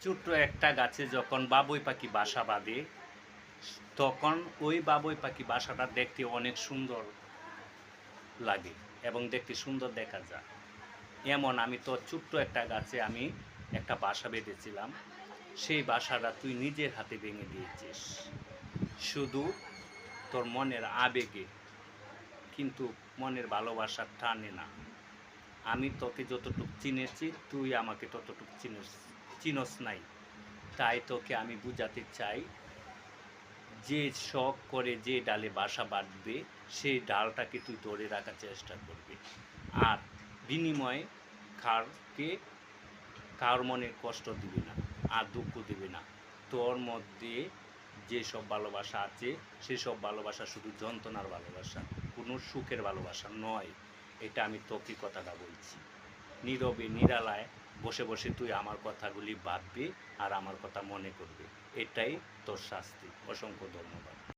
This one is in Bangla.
ছোট্ট একটা গাছে যখন বাবুই পাখি বাসা বাঁধে, তখন ওই বাবুই পাখি বাসাটা দেখতে অনেক সুন্দর লাগে এবং দেখতে সুন্দর দেখা যায়। এমন আমি তো ছোট্ট একটা গাছে আমি একটা বাসা বেঁধেছিলাম, সেই বাসাটা তুই নিজের হাতে ভেঙে দিয়েছিস শুধু তোর মনের আবেগে, কিন্তু মনের ভালোবাসার টানে না। আমি তোকে যতটুকু চিনেছি তুই আমাকে ততটুকু চিনস নাই। তাই তোকে আমি বুঝাতে চাই, যে শখ করে যে ডালে বাসা বাঁধবে সেই ডালটাকে তুই ধরে রাখার চেষ্টা করবি। আর বিনিময়ে কারকে কার মনে কষ্ট দিবি না, আর দুঃখ দিবি না। তোর মধ্যে যেসব ভালোবাসা আছে সেসব ভালোবাসা শুধু যন্ত্রণার ভালোবাসা, কোনো সুখের ভালোবাসা নয়। এটা আমি তোকে কথাটা বলছি। নীরবে নিরালায় বসে বসে তুই আমার কথাগুলি ভাববি আর আমার কথা মনে করবি। এটাই তোর শাস্তি। অসংখ্য ধন্যবাদ।